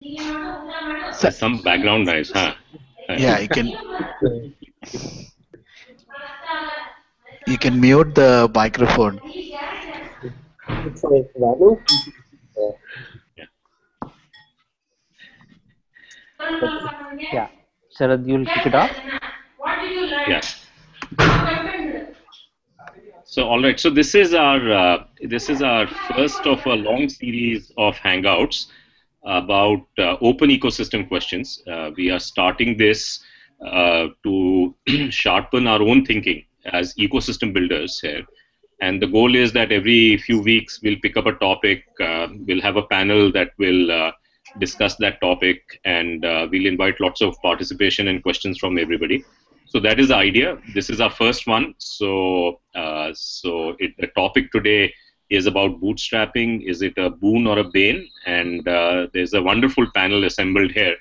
So, There's some background noise, huh? yeah, you can mute the microphone. It's like Bhanu. Yeah, Sharad, you'll kick it off. Yeah. So all right. So this is our first of a long series of Hangouts about open ecosystem questions. We are starting this to sharpen our own thinking as ecosystem builders here. And the goal is that every few weeks we'll pick up a topic, we'll have a panel that will discuss that topic, and we'll invite lots of participation and questions from everybody. So that is the idea. This is our first one. So, the topic today is about bootstrapping. Is it a boon or a bane? And there's a wonderful panel assembled here.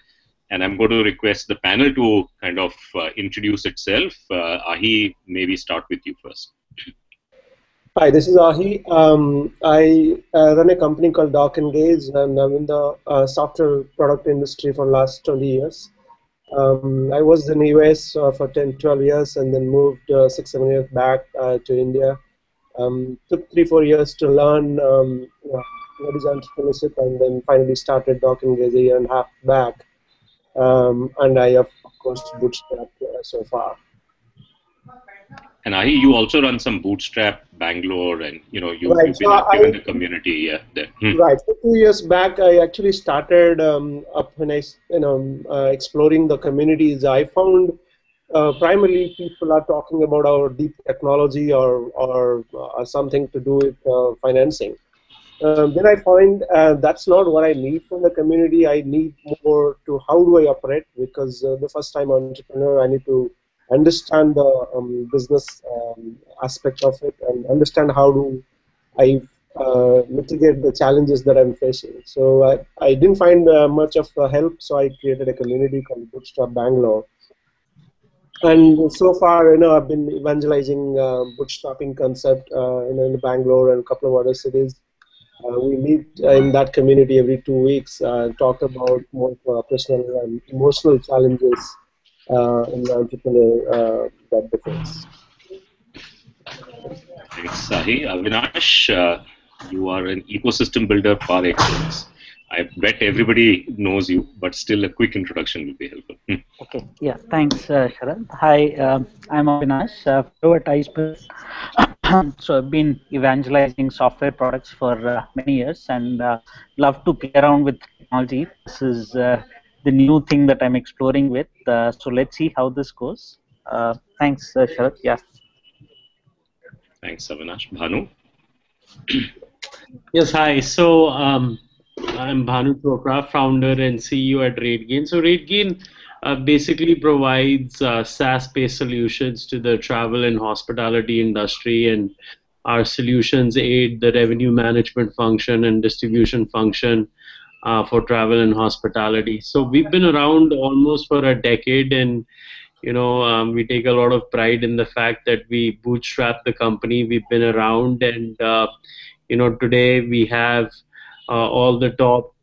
And I'm going to request the panel to kind of introduce itself. Ahi, maybe start with you first. Hi, this is Ahi. I run a company called DocEngage, and I'm in the software product industry for the last 20 years. I was in the US for 10, 12 years and then moved 6, 7 years back to India. Took 3, 4 years to learn what is entrepreneurship, and then finally started DocEngage a year and a half back. And I, of course, bootstrapped so far. And Ahi, you also run some Bootstrap Bangalore, and you've been so active in the community. Yeah, there. Right. So 2 years back, I actually started up when I, exploring the communities. I found primarily people are talking about our deep technology or something to do with financing. Then I find that's not what I need from the community. I need more to how do I operate, because the first time entrepreneur, I need to understand the business aspect of it and understand how do I mitigate the challenges that I'm facing. So I didn't find much of help, so I created a community called Bootstrap Bangalore. And so far, I've been evangelizing bootstrapping concept in Bangalore and a couple of other cities. We meet in that community every 2 weeks, talk about more personal and emotional challenges in the entrepreneur that they face. Thanks, Sahi. Avinash, you are an ecosystem builder par excellence. I bet everybody knows you, but still a quick introduction will be helpful. Okay, yeah, thanks, Sharad. Hi, I'm Avinash, fellow at iSPIRT. So I've been evangelizing software products for many years, and love to play around with technology. This is the new thing that I'm exploring with. So let's see how this goes. Thanks, Sharad. Yeah. Thanks, Avinash. Bhanu? Yes, hi. So I'm Bhanu Chopra, founder and CEO at Rategain. So Rategain basically provides SaaS-based solutions to the travel and hospitality industry, and our solutions aid the revenue management function and distribution function for travel and hospitality. So we've been around almost for a decade, and we take a lot of pride in the fact that we bootstrap the company. We've been around, and today we have all the top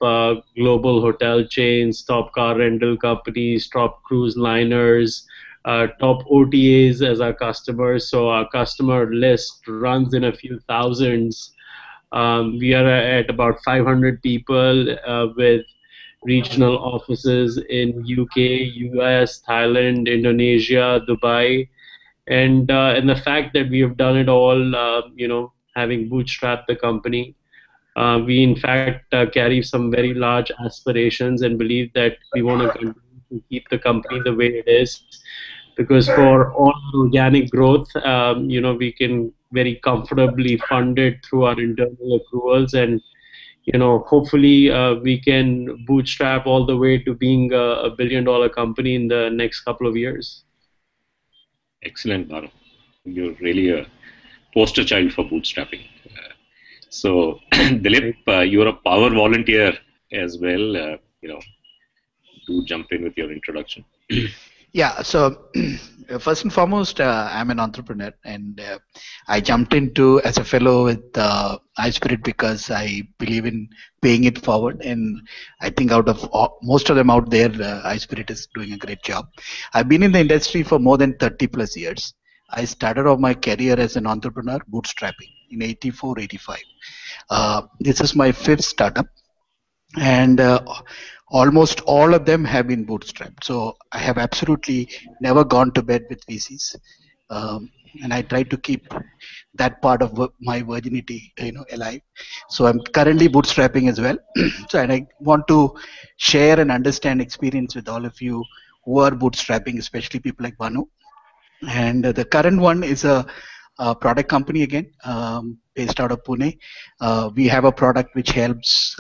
global hotel chains, top car rental companies, top cruise liners, top OTAs as our customers. So our customer list runs in a few thousands. We are at about 500 people with regional offices in UK, US, Thailand, Indonesia, Dubai. And the fact that we have done it all, having bootstrapped the company, we in fact carry some very large aspirations and believe that we want to continue to keep the company the way it is, because for all organic growth, we can very comfortably fund it through our internal accruals, and hopefully we can bootstrap all the way to being a billion-dollar company in the next couple of years. Excellent, Bhanu. You're really a poster child for bootstrapping. So, Dilip, you're a power volunteer as well. Do jump in with your introduction. Yeah, so first and foremost, I'm an entrepreneur, and I jumped into as a fellow with iSPIRT because I believe in paying it forward, and I think out of most of them out there, iSPIRT is doing a great job. I've been in the industry for more than 30 plus years. I started off my career as an entrepreneur bootstrapping in 84, 85. This is my fifth startup, and almost all of them have been bootstrapped. So I have absolutely never gone to bed with VCs, and I try to keep that part of my virginity, alive. So I'm currently bootstrapping as well. So, and I want to share and understand experience with all of you who are bootstrapping, especially people like Bhanu. And the current one is a product company again, based out of Pune. We have a product which helps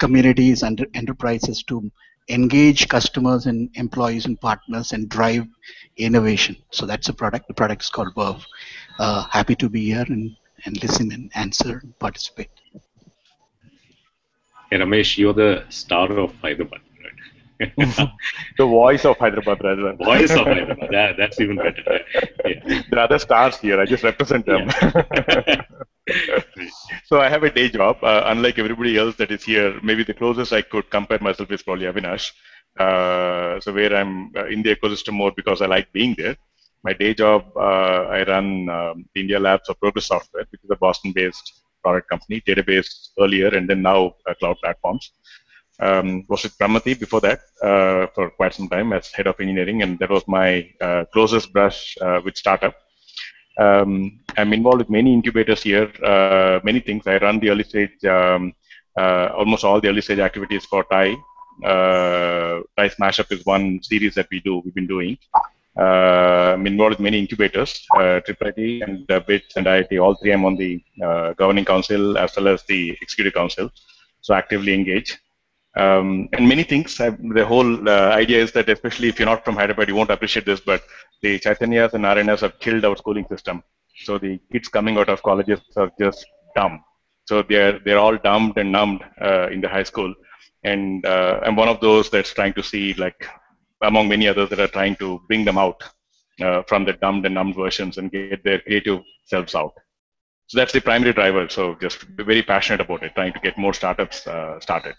communities and enterprises to engage customers and employees and partners and drive innovation. So that's a product. The product is called Verve. Happy to be here and listen and answer and participate. Hey, Ramesh, you're the star of Hyderabad. The voice of Hyderabad, rather. Voice of Hyderabad. That's even better. Yeah. There are other stars here. I just represent them. Yeah. So I have a day job. Unlike everybody else that is here, maybe the closest I could compare myself is probably Avinash. So where I'm in the ecosystem more because I like being there. My day job, I run the India Labs of Progress Software, which is a Boston-based product company, database earlier, and then now cloud platforms. Was with Pramati before that for quite some time as head of engineering, and that was my closest brush with startup. I'm involved with many incubators here, many things. I run the early stage, almost all the early stage activities for TIE. TIE Smash Up is one series that we've been doing. I'm involved with many incubators, IIT and BITS and IIT, all three. I'm on the governing council as well as the executive council, so actively engage. And many things. The whole idea is that, especially if you're not from Hyderabad, you won't appreciate this, but the Chaitanyas and Narayanas have killed our schooling system. So the kids coming out of colleges are just dumb. So they're all dumbed and numbed in the high school. And I'm one of those that's trying to see, like, among many others that are trying to bring them out from the dumbed and numbed versions and get their creative selves out. So that's the primary driver. So just very passionate about it, trying to get more startups started.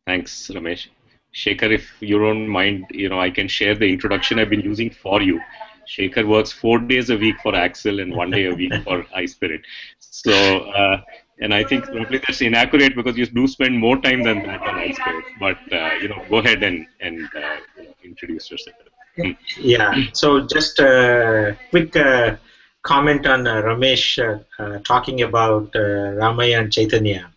Thanks, Ramesh. Shekhar, if you don't mind, I can share the introduction I've been using for you. Shekhar works 4 days a week for Accel and 1 day a week for iSPIRT. So, and I think probably that's inaccurate because you do spend more time than that on iSPIRT. But, go ahead and introduce yourself. Yeah, so just a quick comment on Ramesh talking about Ramaya and Chaitanya.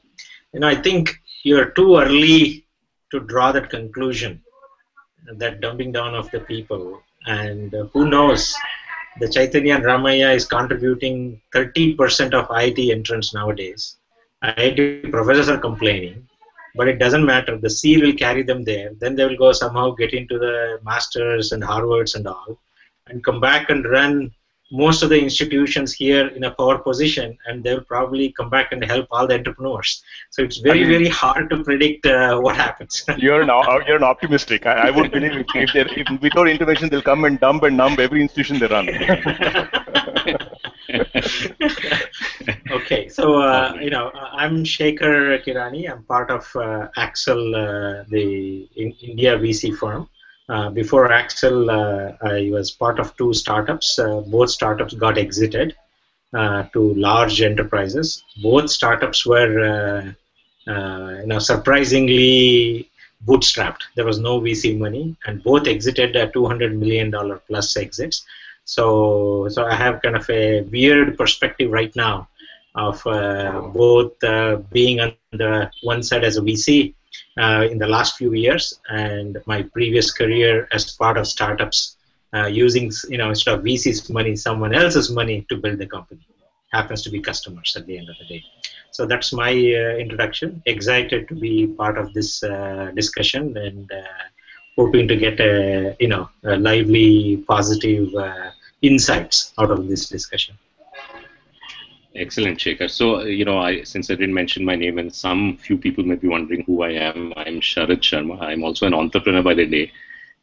I think you're too early to draw that conclusion, that dumbing down of the people. And who knows, the Chaitanya and Ramaya is contributing 13% of IIT entrants nowadays. IIT professors are complaining, but it doesn't matter. The C will carry them there. Then they will go somehow get into the masters and Harvards and all, and come back and run most of the institutions here in a power position, and they'll probably come back and help all the entrepreneurs. So it's very, very hard to predict what happens. You're an optimistic. I would believe if without intervention, they'll come and dump and numb every institution they run. Okay, so I'm Shekhar Kirani. I'm part of Accel, the India VC firm. Before Accel, I was part of 2 startups. Both startups got exited to large enterprises. Both startups were, surprisingly bootstrapped. There was no VC money, and both exited at $200 million plus exits. So I have kind of a weird perspective right now of both being on the one side as a VC in the last few years, and my previous career as part of startups using, instead of VC's money, someone else's money to build the company. Happens to be customers at the end of the day. So that's my introduction. Excited to be part of this discussion, and hoping to get a lively, positive insights out of this discussion. Excellent, Shekhar. So, since I didn't mention my name, and some few people may be wondering who I am, I'm Sharad Sharma. I'm also an entrepreneur by the day.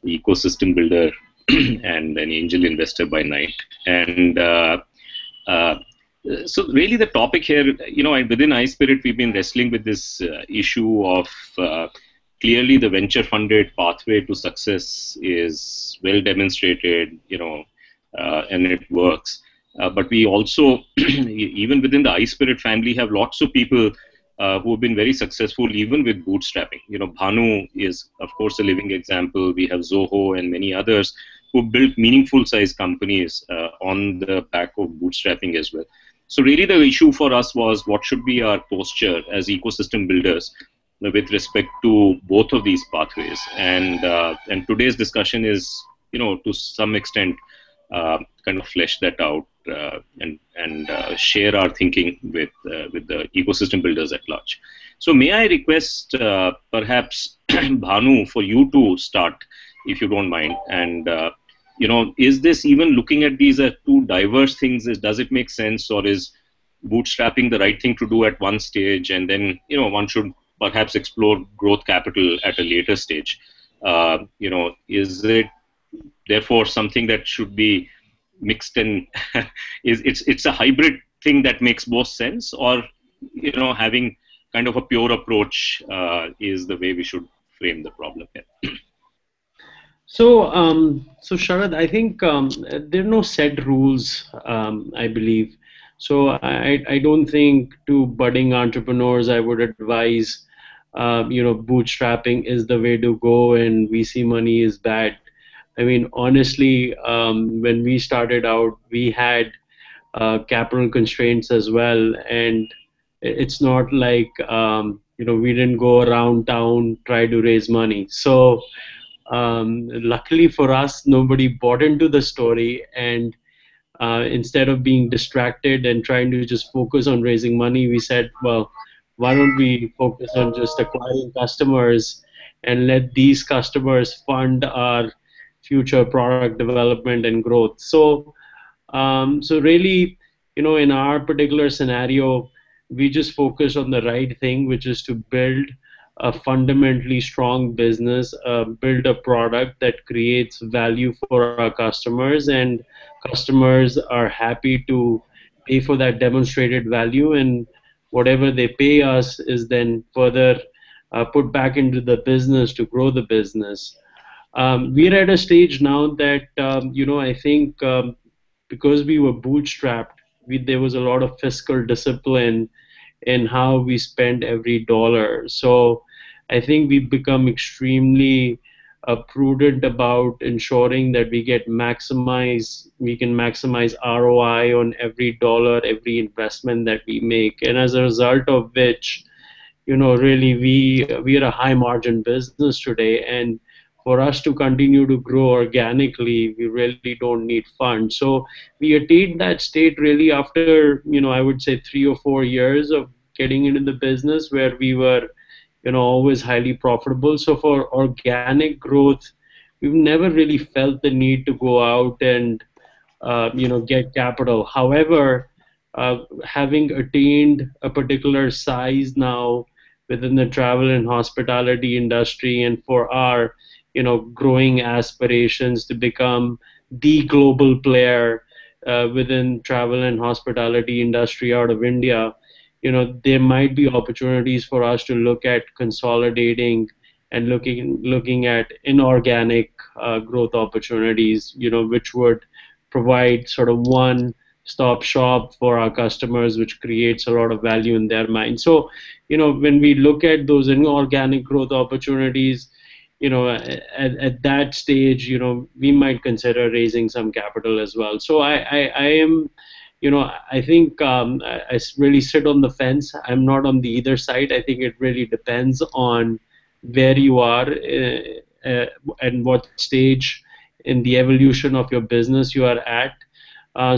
ecosystem builder and an angel investor by night. And uh, so really the topic here, within iSPIRT, we've been wrestling with this issue of clearly the venture funded pathway to success is well demonstrated, and it works. But we also, even within the iSPIRT family, have lots of people who have been very successful even with bootstrapping. Bhanu is, of course, a living example. We have Zoho and many others who built meaningful size companies on the back of bootstrapping as well. So really the issue for us was what should be our posture as ecosystem builders with respect to both of these pathways. And today's discussion is, to some extent, kind of flesh that out and share our thinking with the ecosystem builders at large. So may I request perhaps Bhanu for you to start, if you don't mind, and is this, even looking at these as two diverse things, does it make sense, or is bootstrapping the right thing to do at one stage, and then one should perhaps explore growth capital at a later stage? Is it therefore something that should be mixed, and it's a hybrid thing that makes both sense, or having kind of a pure approach is the way we should frame the problem here? So Sharad, I think there are no set rules, I believe. So I don't think to budding entrepreneurs I would advise, bootstrapping is the way to go and VC money is bad. I mean, honestly, when we started out, we had capital constraints as well, and it's not like we didn't go around town try to raise money. So luckily for us, nobody bought into the story, and instead of being distracted and trying to just focus on raising money, we said, well, why don't we focus on just acquiring customers and let these customers fund our future product development and growth. So really, in our particular scenario, we just focus on the right thing, which is to build a fundamentally strong business, build a product that creates value for our customers, and customers are happy to pay for that demonstrated value, and whatever they pay us is then further put back into the business to grow the business. We're at a stage now that, I think because we were bootstrapped, there was a lot of fiscal discipline in how we spend every dollar. So I think we've become extremely prudent about ensuring that we can maximize ROI on every dollar, every investment that we make. And as a result of which, really we are a high margin business today, and for us to continue to grow organically, we really don't need funds. So we attained that state really after, I would say 3 or 4 years of getting into the business where we were, always highly profitable. So for organic growth, we've never really felt the need to go out and, get capital. However, having attained a particular size now within the travel and hospitality industry, and for our growing aspirations to become the global player within travel and hospitality industry out of India, there might be opportunities for us to look at consolidating and looking at inorganic growth opportunities, which would provide sort of one-stop shop for our customers, which creates a lot of value in their mind. So, when we look at those inorganic growth opportunities, at that stage, we might consider raising some capital as well. So I am, I think I really sit on the fence. I'm not on the either side. I think it really depends on where you are and what stage in the evolution of your business you are at.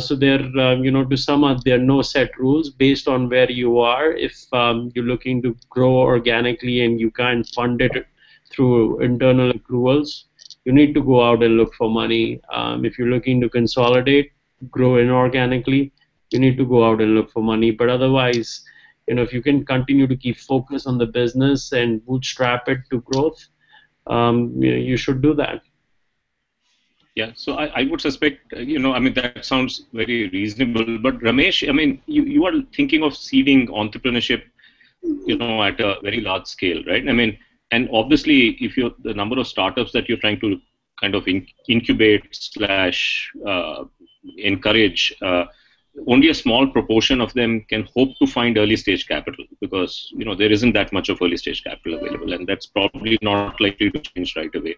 So there, to sum up, there are no set rules based on where you are. If you're looking to grow organically and you can't fund it through internal accruals, you need to go out and look for money. If you're looking to consolidate, grow inorganically, you need to go out and look for money. But otherwise, if you can continue to keep focus on the business and bootstrap it to growth, you should do that. Yeah, so I would suspect, I mean, that sounds very reasonable. But Ramesh, I mean, you are thinking of seeding entrepreneurship, at a very large scale, right? I mean, and obviously, if you're the number of startups that you're trying to kind of incubate slash encourage, only a small proportion of them can hope to find early stage capital because there isn't that much of early stage capital available, and that's probably not likely to change right away.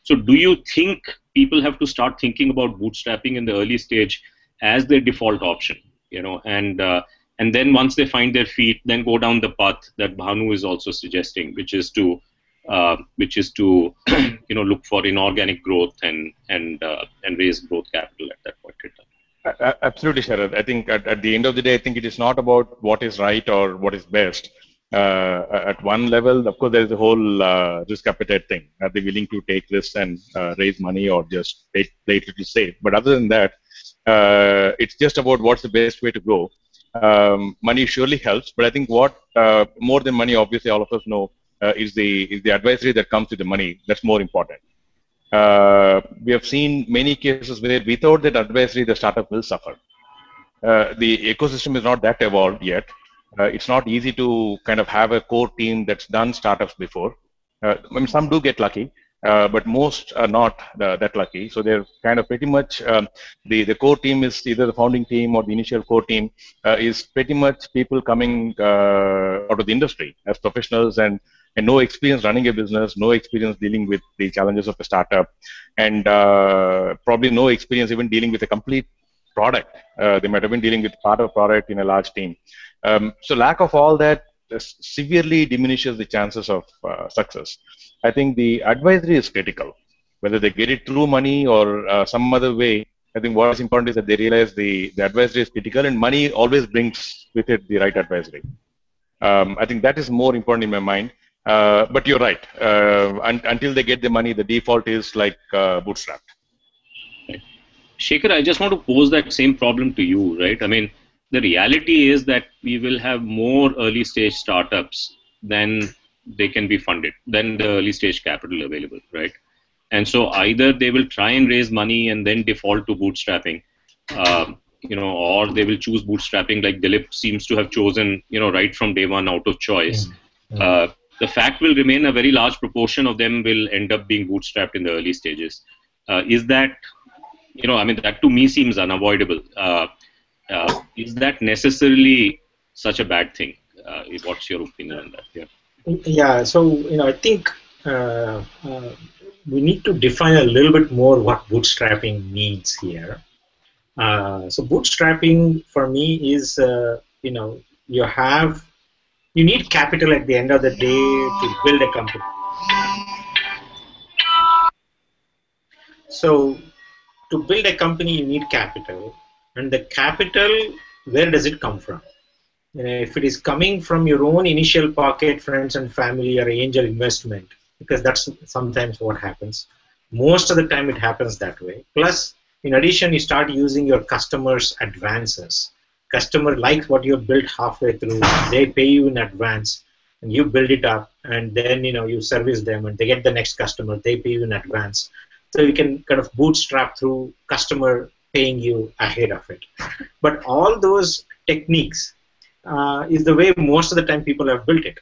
So do you think people have to start thinking about bootstrapping in the early stage as their default option, and then once they find their feet, then go down the path that Bhanu is also suggesting, which is to look for inorganic growth and raise growth capital at that point in time? Absolutely, Sharad. I think at the end of the day, I think it is not about what is right or what is best. At one level, of course, there is a whole risk appetite thing. Are they willing to take risks and raise money or just play it little safe? But other than that, it's just about what's the best way to go. Money surely helps, but I think what more than money, obviously, all of us know is the advisory that comes with the money. That's more important. We have seen many cases where without that advisory, the startup will suffer. The ecosystem is not that evolved yet. It's not easy to kind of have a core team that's done startups before. I mean, some do get lucky, but most are not that lucky. So they're kind of pretty much, the core team is either the founding team or the initial core team is pretty much people coming out of the industry as professionals and no experience running a business, no experience dealing with the challenges of a startup, and probably no experience even dealing with a complete product. They might have been dealing with part of a product in a large team. So lack of all that severely diminishes the chances of success. I think the advisory is critical. Whether they get it through money or some other way, I think what is important is that they realize the advisory is critical, and money always brings with it the right advisory. I think that is more important in my mind. But you're right. Until they get the money, the default is like bootstrapped. Right. Shekhar, I just want to pose that same problem to you, right? I mean, the reality is that we will have more early stage startups than they can be funded, than the early stage capital available, right? And so either they will try and raise money and then default to bootstrapping, or they will choose bootstrapping like Dilip seems to have chosen, right from day one out of choice. The fact will remain a very large proportion of them will end up being bootstrapped in the early stages. Is that, I mean, that to me seems unavoidable. Is that necessarily such a bad thing? What's your opinion on that? Yeah, so I think we need to define a little bit more what bootstrapping means here. So bootstrapping for me is you need capital at the end of the day to build a company. So to build a company, you need capital, and the capital, where does it come from? If it is coming from your own initial pocket, friends and family, or angel investment, because that's sometimes what happens. Most of the time it happens that way. Plus, in addition, you start using your customers' advances. Customer likes what you built halfway through, they pay you in advance, and you build it up, and then you service them, and they get the next customer, they pay you in advance. So you can kind of bootstrap through customer paying you ahead of it. But all those techniques is the way most of the time people have built it.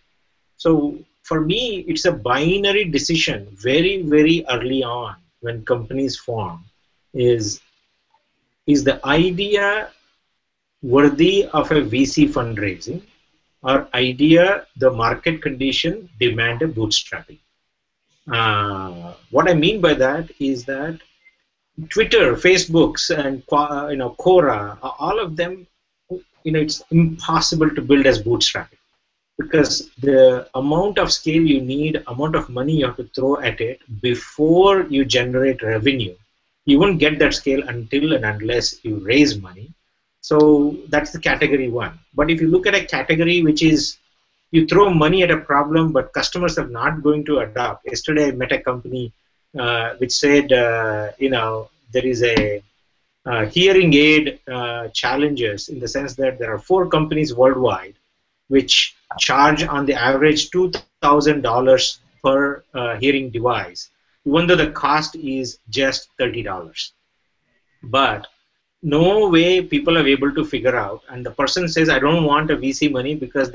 So for me, it's a binary decision very, very early on when companies form. Is the idea worthy of a VC fundraising, or idea the market condition demand a bootstrapping? What I mean by that is that Twitter, Facebooks, and Quora, all of them, it's impossible to build as bootstrapping, because the amount of scale you need, amount of money you have to throw at it before you generate revenue, you won't get that scale until and unless you raise money. So that's the category one. But if you look at a category which is you throw money at a problem, but customers are not going to adopt. Yesterday I met a company which said, there is a hearing aid challenges, in the sense that there are 4 companies worldwide which charge on the average $2,000 per hearing device. even though the cost is just $30. But no way people are able to figure out, and the person says, I don't want a VC money because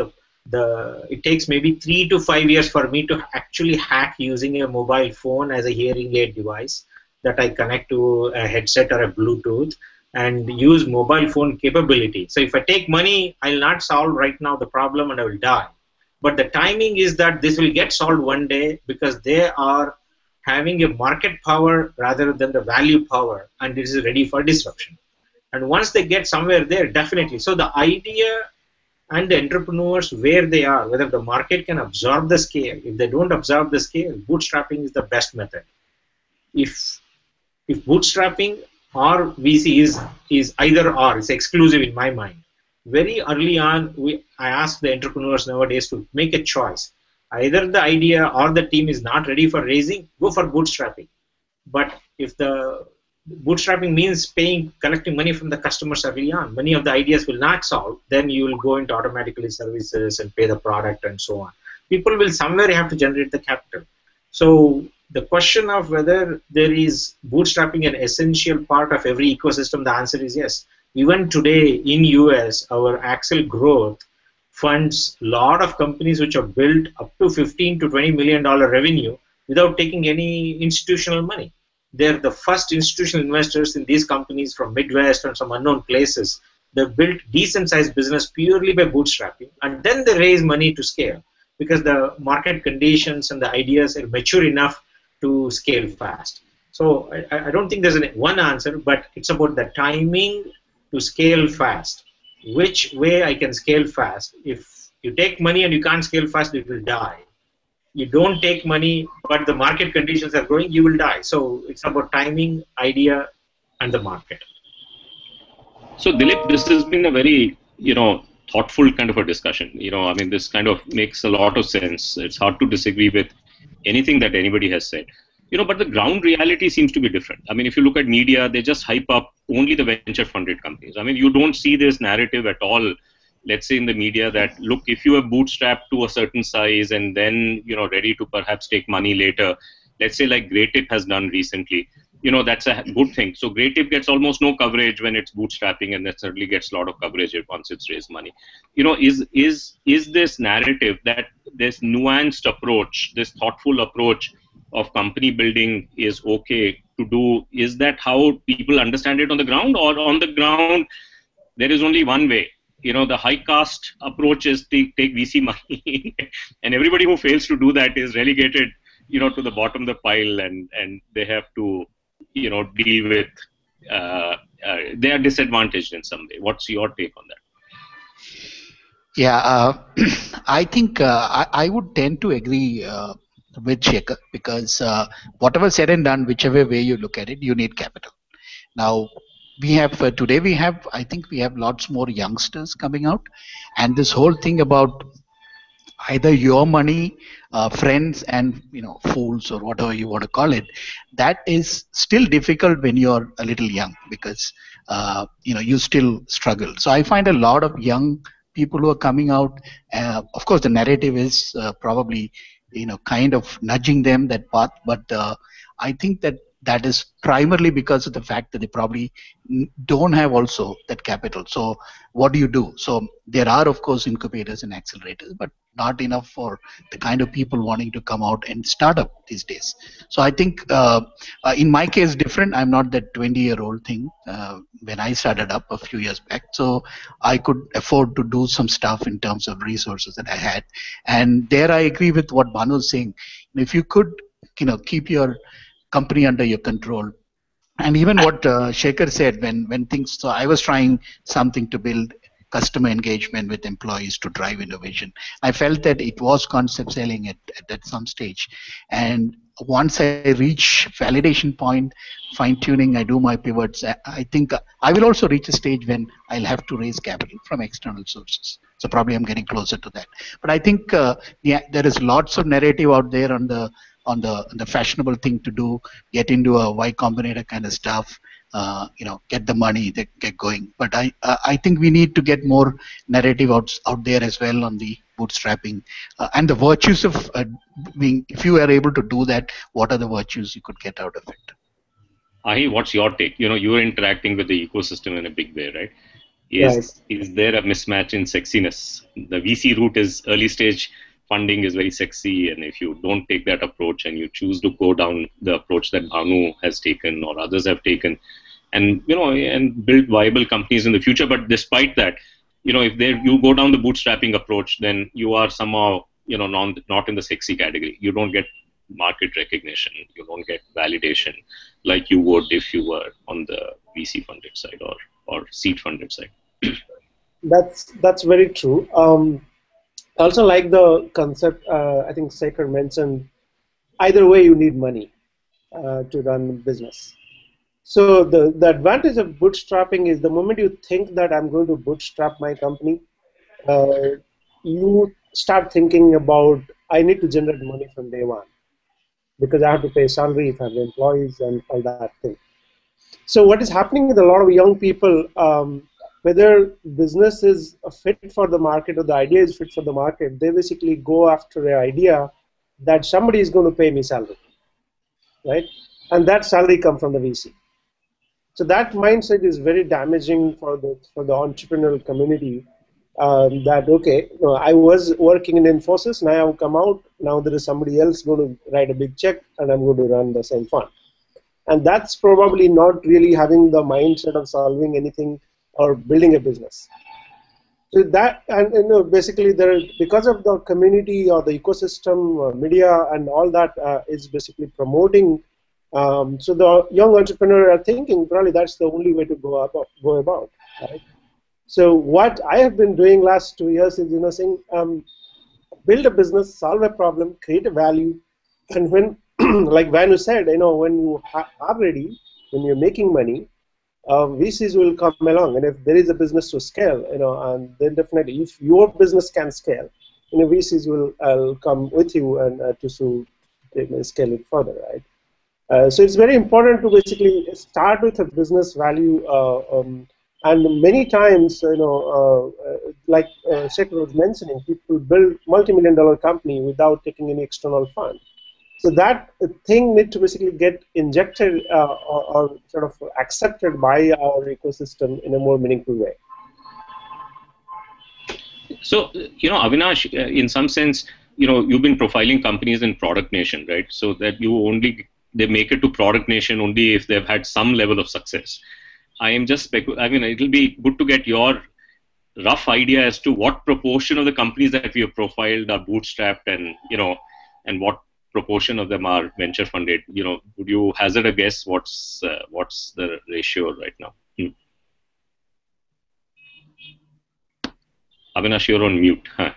it takes maybe 3 to 5 years for me to actually hack using a mobile phone as a hearing aid device that I connect to a headset or a Bluetooth and use mobile phone capability. So if I take money, I'll not solve right now the problem and I will die. But the timing is that this will get solved one day because they are having a market power rather than the value power, and this is ready for disruption. And once they get somewhere there, definitely. So the idea and the entrepreneurs where they are, whether the market can absorb the scale. If they don't absorb the scale, bootstrapping is the best method. If bootstrapping or VC is either or, it's exclusive in my mind. Very early on, I ask the entrepreneurs nowadays to make a choice. Either the idea or the team is not ready for raising, go for bootstrapping. But if the bootstrapping means collecting money from the customers early on, many of the ideas will not solve, then you will go into automatically services and pay the product and so on. People will somewhere have to generate the capital. So the question of whether there is bootstrapping an essential part of every ecosystem, the answer is yes. Even today in US, our Accel growth funds a lot of companies which have built up to $15 to $20 million revenue without taking any institutional money. They're the first institutional investors in these companies from Midwest and some unknown places. They've built decent-sized business purely by bootstrapping, and then they raise money to scale because the market conditions and the ideas are mature enough to scale fast. So I don't think there's one answer, but it's about the timing to scale fast. Which way I can scale fast? If you take money and you can't scale fast, it will die. You don't take money, but the market conditions are growing, you will die. So it's about timing, idea, and the market. So Dilip, this has been a very, thoughtful kind of a discussion. I mean, this kind of makes a lot of sense. It's hard to disagree with anything that anybody has said. But the ground reality seems to be different. I mean, if you look at media, they just hype up only the venture funded companies. I mean, you don't see this narrative at all, let's say in the media, that look, if you are bootstrapped to a certain size and then, ready to perhaps take money later, let's say like Greatip has done recently, that's a good thing. So Greatip gets almost no coverage when it's bootstrapping, and that certainly gets a lot of coverage once it's raised money. Is this narrative that this nuanced approach, this thoughtful approach of company building is okay to do, is that how people understand it on the ground? Or on the ground, there is only one way? The high cost approach is to take VC money and everybody who fails to do that is relegated, to the bottom of the pile, and they have to, deal with, they are disadvantaged in some way. What's your take on that? Yeah, I think I would tend to agree with Shekhar, because whatever said and done, whichever way you look at it, you need capital. Now, we have today I think we have lots more youngsters coming out, and this whole thing about either your money, friends, and fools, or whatever you want to call it, that is still difficult when you're a little young, because you still struggle. So I find a lot of young people who are coming out. Of course, the narrative is probably kind of nudging them that path, but I think that is primarily because of the fact that they probably don't have also that capital. So what do you do? So there are, of course, incubators and accelerators, but not enough for the kind of people wanting to come out and start up these days. So I think in my case, different. I'm not that 20-year-old thing when I started up a few years back. So I could afford to do some stuff in terms of resources that I had. And there I agree with what Bhanu is saying. If you could, keep your company under your control. And even what Shekhar said, when things, so I was trying something to build customer engagement with employees to drive innovation. I felt that it was concept selling at some stage. And once I reach validation point, fine tuning, I do my pivots, I think I will also reach a stage when I'll have to raise capital from external sources. So probably I'm getting closer to that. But I think there is lots of narrative out there on the fashionable thing to do, get into a Y Combinator kind of stuff, get the money, they get going. But I think we need to get more narrative out there as well on the bootstrapping and the virtues of being. If you are able to do that, what are the virtues you could get out of it? Ahi, what's your take? You're interacting with the ecosystem in a big way, right? Right. Is there a mismatch in sexiness? The VC route is early stage funding is very sexy, and if you don't take that approach and you choose to go down the approach that Bhanu has taken or others have taken, and and build viable companies in the future, but despite that, if you go down the bootstrapping approach, then you are somehow not in the sexy category. You don't get market recognition, you don't get validation like you would if you were on the VC funded side or seed funded side. That's very true. I also like the concept. I think Shekhar mentioned. Either way, you need money to run business. So the advantage of bootstrapping is the moment you think that I'm going to bootstrap my company, you start thinking about I need to generate money from day one because I have to pay salary if I have employees and all that thing. So what is happening with a lot of young people, whether business is a fit for the market or the idea is fit for the market, they basically go after the idea that somebody is going to pay me salary, right? And that salary comes from the VC. So that mindset is very damaging for the entrepreneurial community. That okay, I was working in Infosys, now I've come out, now there is somebody else going to write a big check, and I'm going to run the same fund. And that's probably not really having the mindset of solving anything or building a business. So that, and basically because of the community or the ecosystem or media and all that is basically promoting. So the young entrepreneur are thinking probably that's the only way to go about, right? So what I have been doing last 2 years is saying build a business, solve a problem, create a value, and when like Bhanu said, when you are ready, when you're making money, VCs will come along, and if there is a business to scale, and then definitely if your business can scale, VCs will come with you and to scale it further, right? So it's very important to basically start with a business value, and many times, like Shekhar was mentioning, people build multi-million-dollar company without taking any external fund. So that thing needs to basically get injected or sort of accepted by our ecosystem in a more meaningful way. So, Avinash, in some sense, you've been profiling companies in Product Nation, right? So that they make it to Product Nation only if they've had some level of success. I am just it'll be good to get your rough idea as to what proportion of the companies that we have profiled are bootstrapped and what proportion of them are venture funded. Would you hazard a guess what's the ratio right now? Avinash, you're on mute. Huh?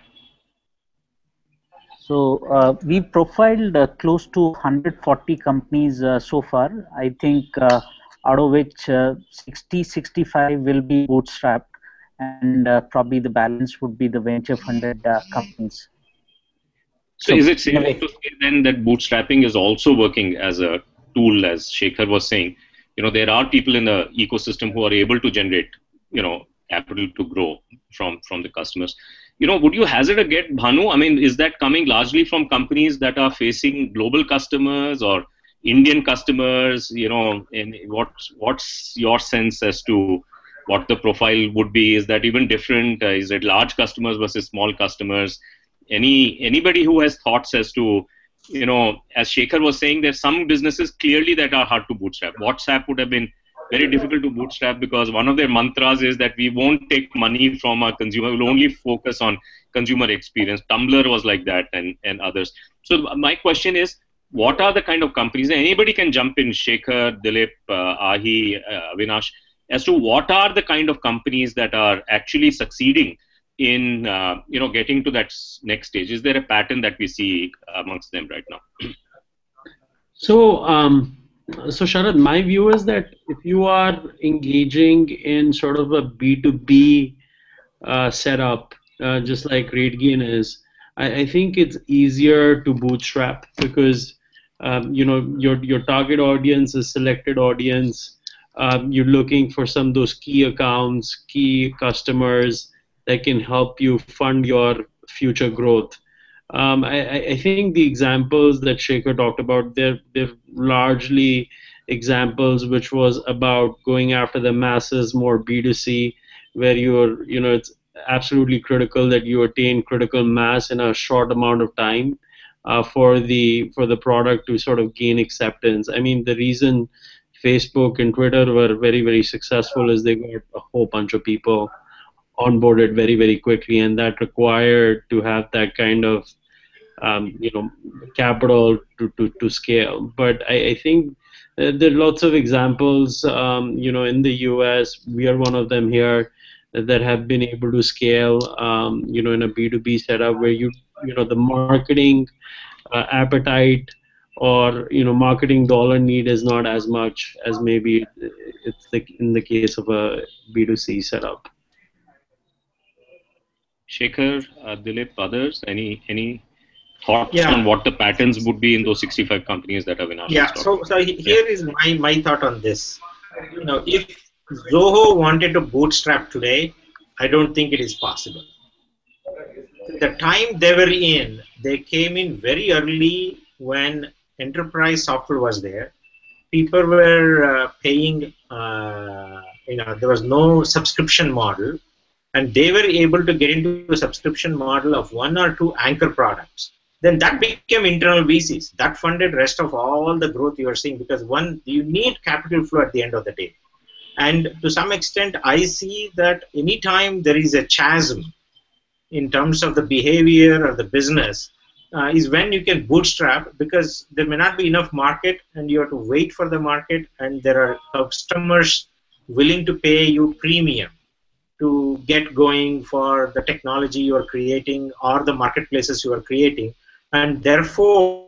So we profiled close to 140 companies so far. I think out of which 60-65 will be bootstrapped, and probably the balance would be the venture funded companies. So is it safe to say then that bootstrapping is also working as a tool, as Shekhar was saying? There are people in the ecosystem who are able to generate, capital to grow from the customers. Would you hazard a guess, Bhanu? Is that coming largely from companies that are facing global customers or Indian customers? And what's your sense as to what the profile would be? Is that even different? Is it large customers versus small customers? Anybody who has thoughts as to, as Shekhar was saying, there's some businesses clearly that are hard to bootstrap. WhatsApp would have been very difficult to bootstrap because one of their mantras is that we won't take money from our consumer, we'll only focus on consumer experience. Tumblr was like that, and others. So my question is, what are the kind of companies? Anybody can jump in, Shekhar, Dilip, Ahi, Avinash, as to what are the kind of companies that are actually succeeding in getting to that next stage? Is there a pattern that we see amongst them right now? So Sharad, my view is that if you are engaging in sort of a B2B setup, just like Rategain is, I think it's easier to bootstrap because your target audience is selected audience. You're looking for some of those key accounts, key customers that can help you fund your future growth. I think the examples that Shekhar talked about, they're largely examples which was about going after the masses, more B2C, where it's absolutely critical that you attain critical mass in a short amount of time for the product to sort of gain acceptance. I mean, the reason Facebook and Twitter were very, very successful is they got a whole bunch of people onboarded very, very quickly, and that required to have that kind of capital to scale. But I think there are lots of examples, in the US. We are one of them here that have been able to scale, in a B2B setup where the marketing appetite or marketing dollar need is not as much as maybe it's in the case of a B2C setup. Shekhar, Dilip, others, any thoughts on what the patterns would be in those 65 companies that have been asked? So here is my thought on this. If Zoho wanted to bootstrap today, I don't think it is possible. The time they were in, they came in very early when enterprise software was there. People were paying, there was no subscription model, and they were able to get into a subscription model of 1 or 2 anchor products. Then that became internal VCs. That funded rest of all the growth you are seeing, because you need capital flow at the end of the day. And to some extent, I see that anytime there is a chasm in terms of the behavior or the business, is when you can bootstrap, because there may not be enough market and you have to wait for the market, and there are customers willing to pay you premium to get going for the technology you are creating or the marketplaces you are creating, and therefore,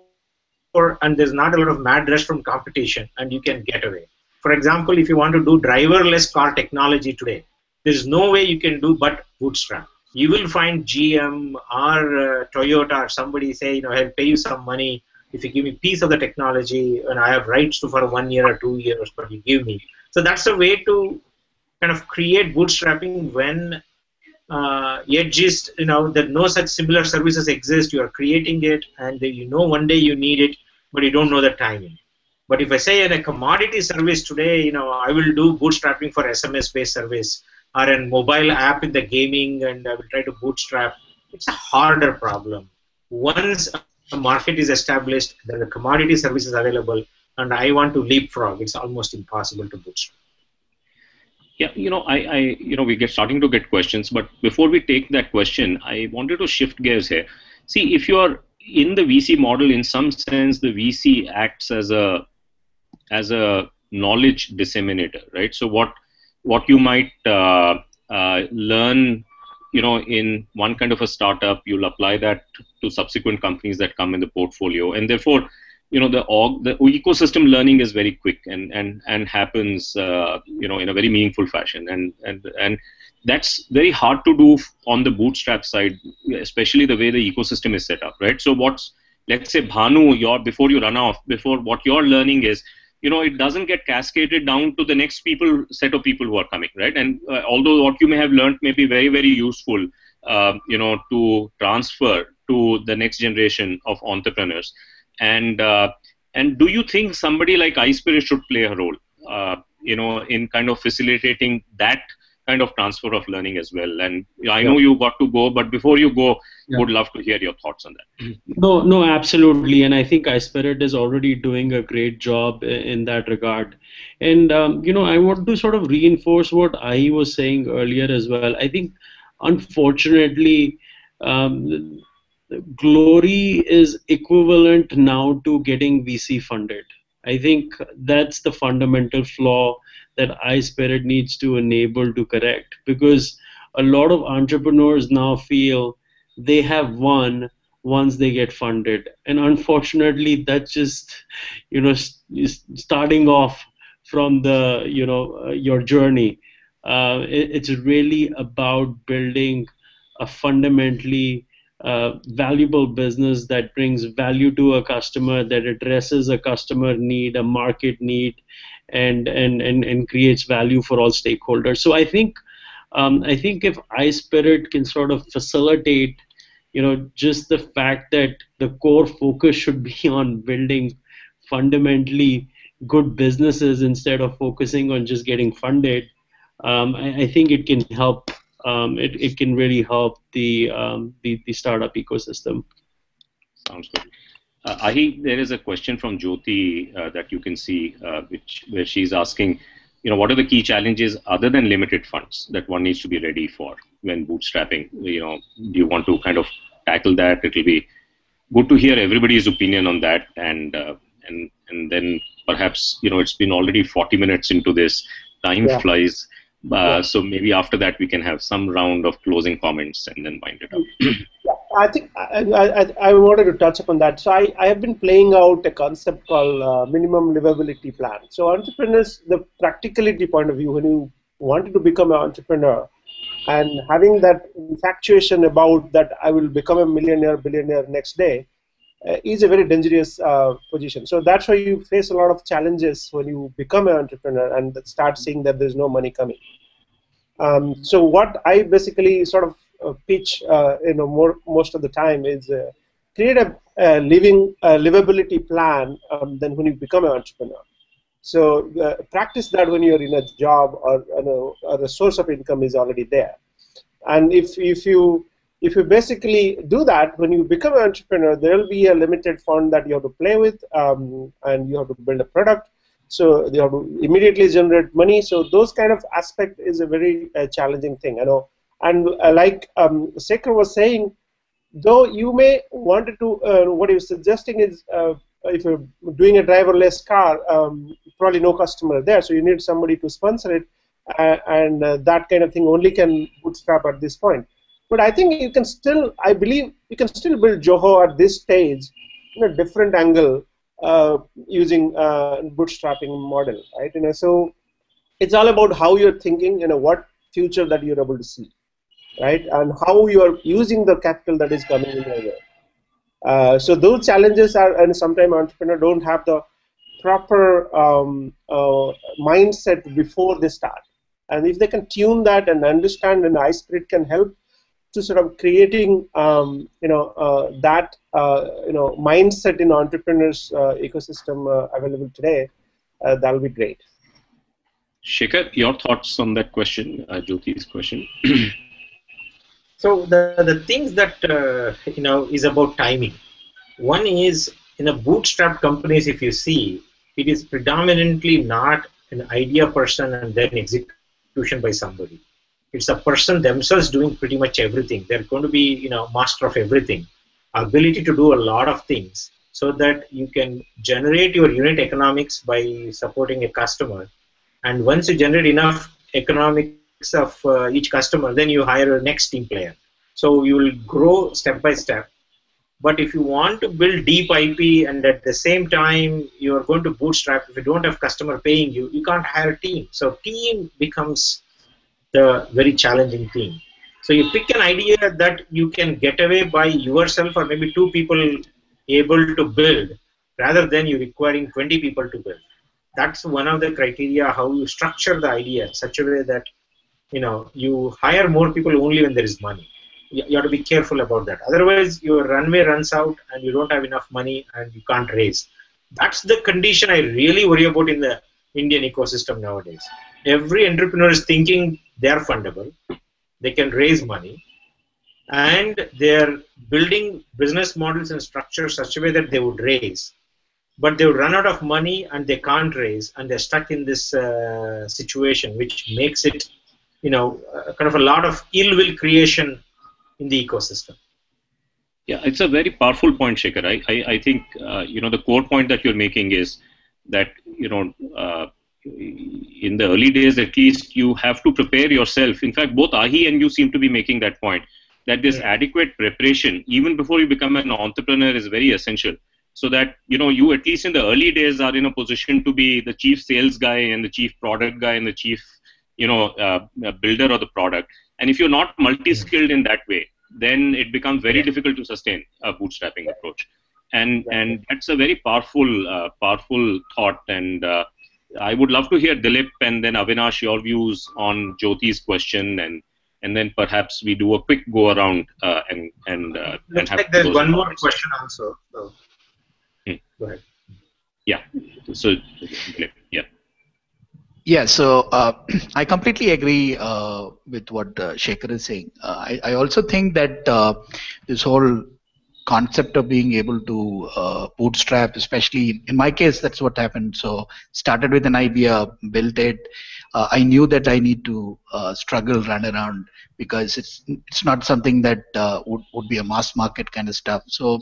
and there's not a lot of mad rush from competition, and you can get away. For example, if you want to do driverless car technology today, there's no way you can do but bootstrap. You will find GM or Toyota or somebody say, I'll pay you some money if you give me a piece of the technology, and I have rights to for 1 year or 2 years, but you give me. So that's a way to kind of create bootstrapping when edges, that no such similar services exist. You are creating it, and one day you need it, but you don't know the timing. But if I say in a commodity service today, I will do bootstrapping for SMS-based service, or a mobile app in the gaming, and I will try to bootstrap. It's a harder problem. Once a market is established, there are commodity services available, and I want to leapfrog. It's almost impossible to bootstrap. Yeah, we're starting to get questions, but before we take that question, I wanted to shift gears here. See, if you are in the VC model, in some sense, the VC acts as a knowledge disseminator, right? So what you might learn, in one kind of a startup, you'll apply that to subsequent companies that come in the portfolio, and therefore, the ecosystem learning is very quick and happens, in a very meaningful fashion, and that's very hard to do on the bootstrap side, especially the way the ecosystem is set up, right? So let's say Bhanu, before you run off, what you're learning is, it doesn't get cascaded down to the next set of people who are coming, right? And although what you may have learned may be very, very useful, to transfer to the next generation of entrepreneurs. And do you think somebody like iSPIRT should play a role, in kind of facilitating that kind of transfer of learning as well? And I know you got to go, but before you go, would love to hear your thoughts on that. No, absolutely. And I think iSPIRT is already doing a great job in that regard. And, I want to sort of reinforce what I was saying earlier as well. I think, unfortunately, glory is equivalent now to getting VC funded. I think that's the fundamental flaw that iSPIRT needs to enable to correct, because a lot of entrepreneurs now feel they have won once they get funded, and unfortunately that's just starting off from the your journey. It's really about building a fundamentally valuable business that brings value to a customer, that addresses a customer need, a market need, and creates value for all stakeholders. So I think if iSPIRT can sort of facilitate, just the fact that the core focus should be on building fundamentally good businesses instead of focusing on just getting funded, I think it can help. It can really help the startup ecosystem. Sounds good. Ahi, there is a question from Jyoti that you can see, where she's asking, what are the key challenges other than limited funds that one needs to be ready for when bootstrapping? Do you want to kind of tackle that? It will be good to hear everybody's opinion on that, and then perhaps it's been already 40 minutes into this. Time flies. So maybe after that we can have some round of closing comments and then wind it up. I think I wanted to touch upon that. So I have been playing out a concept called minimum livability plan. So entrepreneurs, the practicality point of view, when you wanted to become an entrepreneur and having that infatuation about that I will become a millionaire, billionaire next day, is a very dangerous position. So that's why you face a lot of challenges when you become an entrepreneur and start seeing that there's no money coming. So what I basically sort of pitch, most of the time is create a livability plan. Then when you become an entrepreneur, so practice that when you're in a job or a source of income is already there. And if you basically do that, when you become an entrepreneur, there will be a limited fund that you have to play with, and you have to build a product. So you have to immediately generate money. So those kind of aspect is a very challenging thing, And like Shekhar was saying, though you may want to, what he was suggesting is, if you're doing a driverless car, probably no customer there, so you need somebody to sponsor it, and that kind of thing only can bootstrap at this point. But I think you can still, I believe, you can still build Joho at this stage in a different angle using bootstrapping model, right? So it's all about how you're thinking, what future that you're able to see, right? And how you're using the capital that is coming in your way. So those challenges are, and sometimes entrepreneurs don't have the proper mindset before they start. And if they can tune that and understand, and iSPIRT can help to sort of creating, that mindset in entrepreneurs ecosystem available today, that'll be great. Shekhar, your thoughts on that question, Jyoti's question? So the things that is about timing. One is in a bootstrap companies, if you see, it is predominantly not an idea person and then execution by somebody. It's a person themselves doing pretty much everything. They're going to be master of everything. Ability to do a lot of things so that you can generate your unit economics by supporting a customer. And once you generate enough economics of each customer, then you hire a next team player. So you will grow step by step. But if you want to build deep IP and at the same time you are going to bootstrap, if you don't have customer paying you, you can't hire a team. So team becomes the very challenging thing. So you pick an idea that you can get away by yourself or maybe 2 people able to build rather than you requiring 20 people to build. That's one of the criteria, how you structure the idea in such a way that you hire more people only when there is money. You have to be careful about that. Otherwise, your runway runs out and you don't have enough money and you can't raise. That's the condition I really worry about in the Indian ecosystem nowadays. Every entrepreneur is thinking they're fundable, they can raise money, and they're building business models and structures such a way that they would raise. But they would run out of money and they can't raise, and they're stuck in this situation, which makes it, kind of a lot of ill will creation in the ecosystem. Yeah, it's a very powerful point, Shekhar. I think the core point that you're making is that in the early days, at least, you have to prepare yourself. In fact, both Ahi and you seem to be making that point, that this adequate preparation, even before you become an entrepreneur, is very essential. So that, you at least in the early days are in a position to be the chief sales guy and the chief product guy and the chief, builder of the product. And if you're not multi-skilled in that way, then it becomes very difficult to sustain a bootstrapping approach. And that's a very powerful thought. And I would love to hear Dilip and then Avinash your views on Jyoti's question, and then perhaps we do a quick go around and Looks have like there's one more comments. question also. So, go ahead. Yeah. So Dilip, yeah. Yeah, so I completely agree with what Shekhar is saying. I also think that this whole concept of being able to bootstrap, especially in my case, that's what happened. So started with an idea, built it. I knew that I need to struggle, run around, because it's not something that would be a mass market kind of stuff. So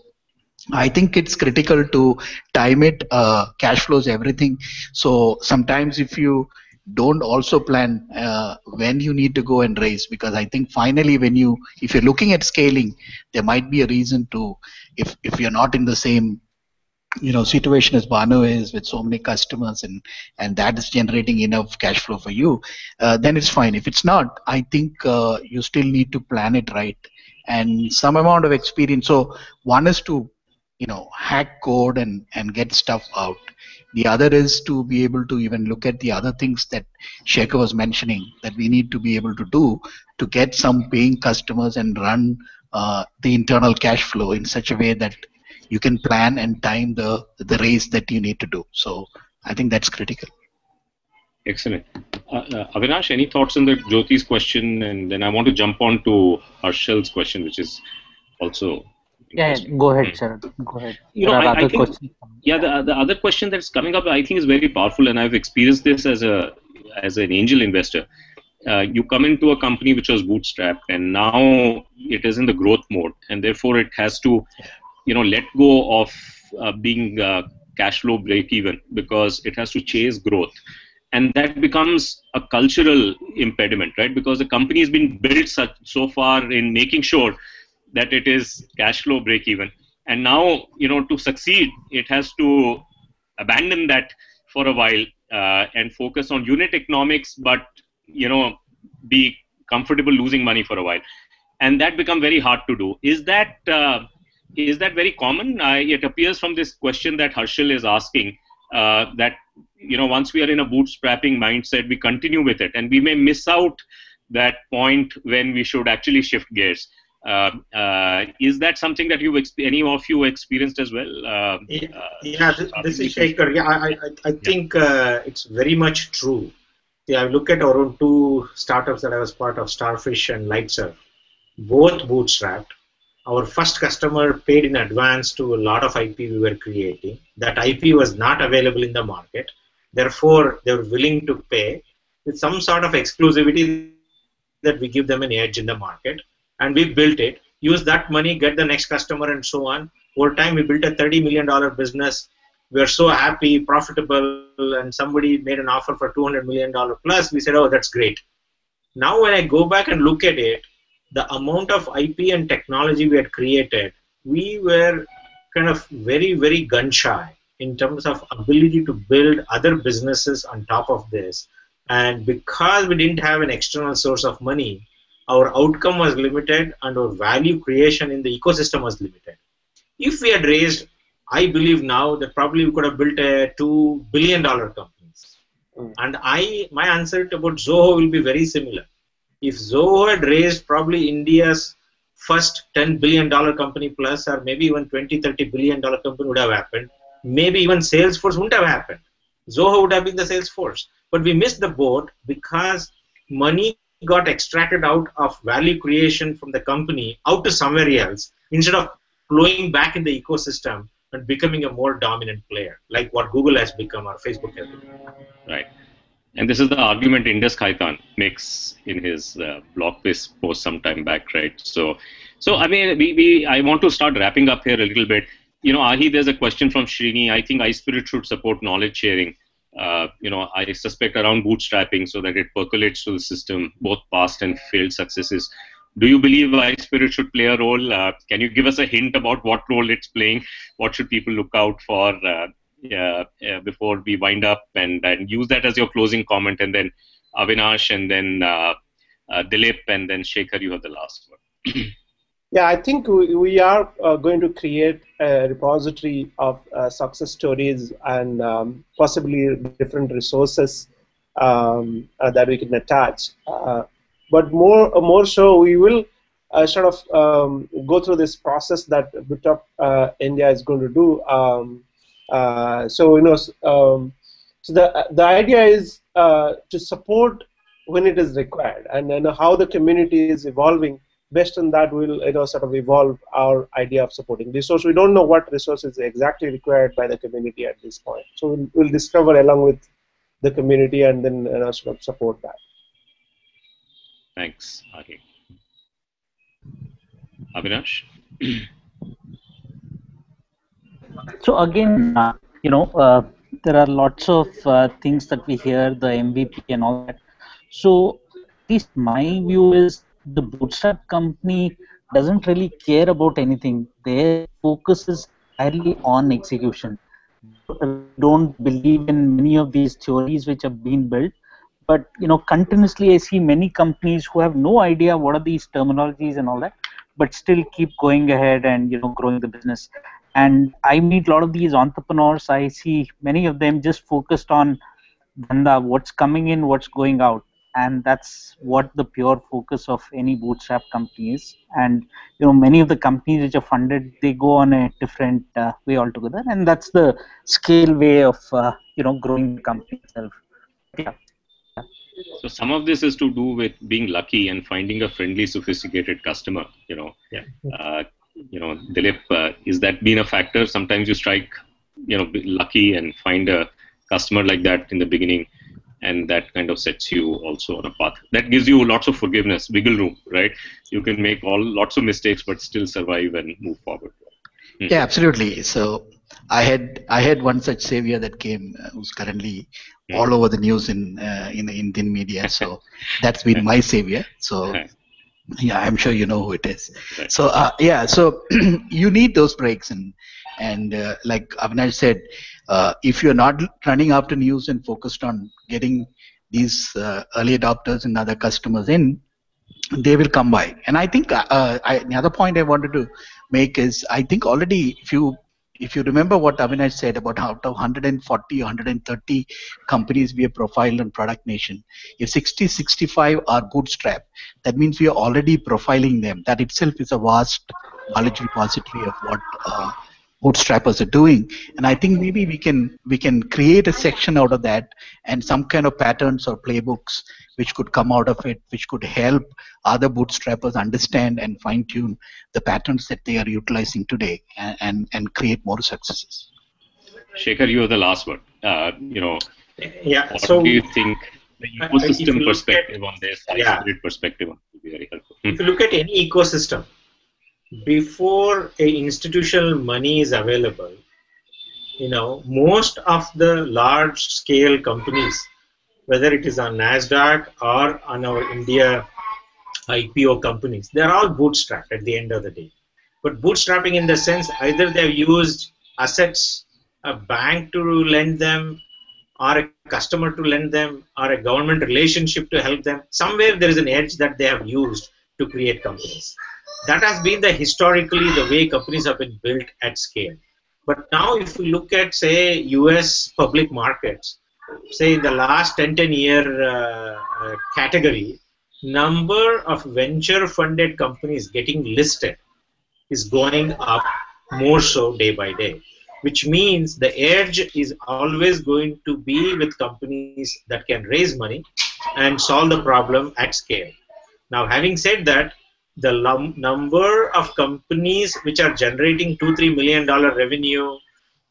I think it's critical to time it, cash flows, everything. So sometimes if you don't also plan when you need to go and raise, because I think finally if you're looking at scaling, there might be a reason to, if you're not in the same situation as Bhanu is with so many customers and that is generating enough cash flow for you, then it's fine. If it's not, I think you still need to plan it right and some amount of experience. So one is to hack code and get stuff out. The other is to be able to even look at the other things that Shekhar was mentioning that we need to be able to do to get some paying customers and run the internal cash flow in such a way that you can plan and time the raise that you need to do. So I think that's critical. Excellent. Avinash, any thoughts on the Jyoti's question? And then I want to jump on to Harshal's question, which is also Yeah, go ahead, Sharad. Go ahead. There are I other think, questions. yeah, the other question that's coming up, I think, is very powerful, and I've experienced this as an angel investor. You come into a company which was bootstrapped, and now it is in the growth mode, and therefore it has to, let go of being cash flow break even because it has to chase growth, and that becomes a cultural impediment, right? Because the company has been built so far in making sure that it is cash flow break even. And now, to succeed, it has to abandon that for a while and focus on unit economics, but, be comfortable losing money for a while. And that becomes very hard to do. Is that very common? It appears from this question that Harshal is asking that, once we are in a bootstrapping mindset, we continue with it. And we may miss out that point when we should actually shift gears. Is that something that any of you experienced as well? This is Shekhar. Yeah, I think it's very much true. Yeah, I look at our own two startups that I was part of, Starfish and Lightsurf, both bootstrapped. Our first customer paid in advance to a lot of IP we were creating. That IP was not available in the market. Therefore, they were willing to pay with some sort of exclusivity that we give them an edge in the market. And we built it, use that money, get the next customer, and so on. Over time, we built a $30 million business. We are so happy, profitable, and somebody made an offer for $200 million plus. We said, oh, that's great. Now, when I go back and look at it, the amount of IP and technology we had created, we were kind of very, very gun shy in terms of ability to build other businesses on top of this. And because we didn't have an external source of money, our outcome was limited and our value creation in the ecosystem was limited. If we had raised, I believe now that probably we could have built a $2 billion companies. And my answer about Zoho will be very similar. If Zoho had raised probably India's first $10 billion company plus, or maybe even $20-30 billion company would have happened, maybe even Salesforce wouldn't have happened. Zoho would have been the Salesforce. But we missed the boat because money got extracted out of value creation from the company out to somewhere else instead of flowing back in the ecosystem and becoming a more dominant player, like what Google has become or Facebook has become. Right. And this is the argument Indus Khaitan makes in his blog post some time back, right? So I mean, I want to start wrapping up here a little bit. Ahi, there's a question from Srini. I think iSPIRT should support knowledge sharing. I suspect around bootstrapping so that it percolates to the system, both past and failed successes. Do you believe iSPIRT should play a role? Can you give us a hint about what role it's playing? What should people look out for before we wind up? And use that as your closing comment. And then Avinash, and then Dilip, and then Shekhar, you have the last one. Yeah, I think we are going to create a repository of success stories and possibly different resources that we can attach. But more so, we will sort of go through this process that BitUp India is going to do. So so the idea is to support when it is required, and then how the community is evolving. Based on that, we'll sort of evolve our idea of supporting resource. We don't know what resource is exactly required by the community at this point, so we'll discover along with the community and then sort of support that. Thanks, Ari. Avinash? So again, there are lots of things that we hear, the MVP and all that. So at least my view is the bootstrap company doesn't really care about anything. Their focus is entirely on execution. They really don't believe in many of these theories which have been built. But continuously I see many companies who have no idea what are these terminologies and all that, but still keep going ahead and growing the business. And I meet a lot of these entrepreneurs. I see many of them just focused on dhanda, what's coming in, what's going out, and that's what the pure focus of any bootstrap company is. And many of the companies which are funded, they go on a different way altogether, and that's the scale way of growing the company itself. Yeah. So some of this is to do with being lucky and finding a friendly, sophisticated customer. Dilip, is that been a factor? Sometimes you strike, lucky and find a customer like that in the beginning, and that kind of sets you also on a path. That gives you lots of forgiveness, wiggle room, right? You can make lots of mistakes, but still survive and move forward. Yeah, absolutely. So I had one such savior that came, who's currently all over the news in the Indian media. So that's been my savior. So yeah, I'm sure you know who it is. Right. So so you need those breaks, and like Avinash said, if you're not running after news and focused on getting these early adopters and other customers in, they will come by. And I think the other point I wanted to make is, I think already if you remember what Avinash said about out of 140 or 130 companies we have profiled on Product Nation, if 65 are bootstrap, that means we are already profiling them. That itself is a vast knowledge repository of what bootstrappers are doing. And I think maybe we can create a section out of that, and some kind of patterns or playbooks which could come out of it, which could help other bootstrappers understand and fine-tune the patterns that they are utilizing today, and create more successes. Shekhar, you are the last word. Yeah. What So do you think the ecosystem perspective on this, iSPIRT perspective on will be very helpful? If you look at any ecosystem, before a institutional money is available, most of the large-scale companies, whether it is on NASDAQ or on our India IPO companies, they're all bootstrapped at the end of the day. But bootstrapping in the sense, either they've used assets, a bank to lend them, or a customer to lend them, or a government relationship to help them. Somewhere there is an edge that they have used to create companies. That has been historically the way companies have been built at scale. But now if we look at, say, US public markets, say in the last 10-year category, number of venture funded companies getting listed is going up more so day by day, which means the edge is always going to be with companies that can raise money and solve the problem at scale. Now, having said that, the number of companies which are generating $2-3 million revenue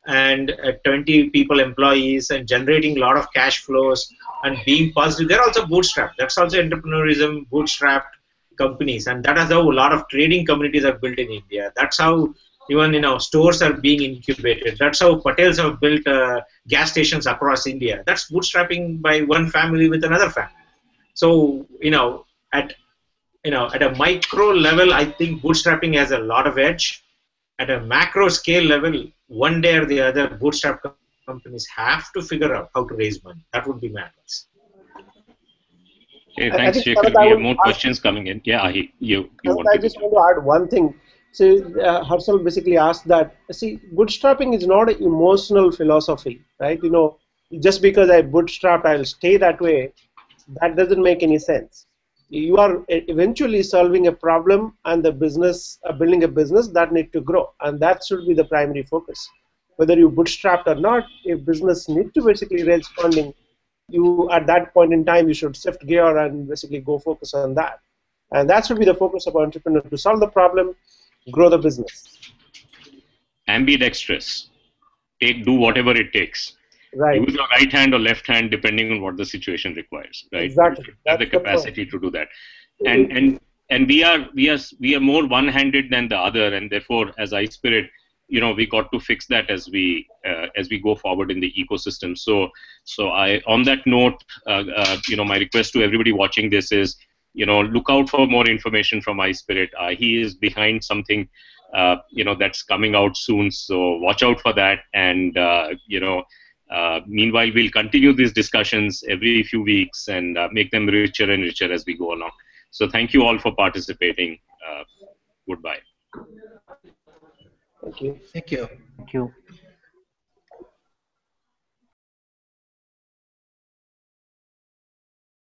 and 20 people employees and generating a lot of cash flows and being positive, they're also bootstrapped. That's also entrepreneurism, bootstrapped companies, and that is how a lot of trading communities are built in India. That's how even stores are being incubated. That's how Patels have built gas stations across India. That's bootstrapping by one family with another family. So at a micro level, I think bootstrapping has a lot of edge. At a macro scale level, one day or the other, bootstrap companies have to figure out how to raise money. That would be my advice. Hey, I thanks, think Shekhar. Sharad, I We have would more ask, questions coming in. Yeah, you Sharad, I wanted to just jump want to add one thing. So Harshal basically asked that, see, bootstrapping is not an emotional philosophy, right? Just because I bootstrapped, I'll stay that way. That doesn't make any sense. You are eventually solving a problem and the business, building a business that need to grow, and that should be the primary focus. Whether you bootstrapped or not, if business need to basically raise funding, you at that point in time you should shift gear and basically go focus on that, and that should be the focus of an entrepreneur, to solve the problem, grow the business. Ambidextrous. Do whatever it takes. Right. Use your right hand or left hand depending on what the situation requires. Right. Exactly. You should have That's the the point. capacity to do that. And we are more one-handed than the other, and therefore, as iSPIRT, we got to fix that as we go forward in the ecosystem. So I, on that note, my request to everybody watching this is, look out for more information from iSPIRT. He is behind something, that's coming out soon. So watch out for that. And meanwhile, we'll continue these discussions every few weeks and make them richer and richer as we go along. So thank you all for participating. Goodbye. Thank you. Thank you. Thank you.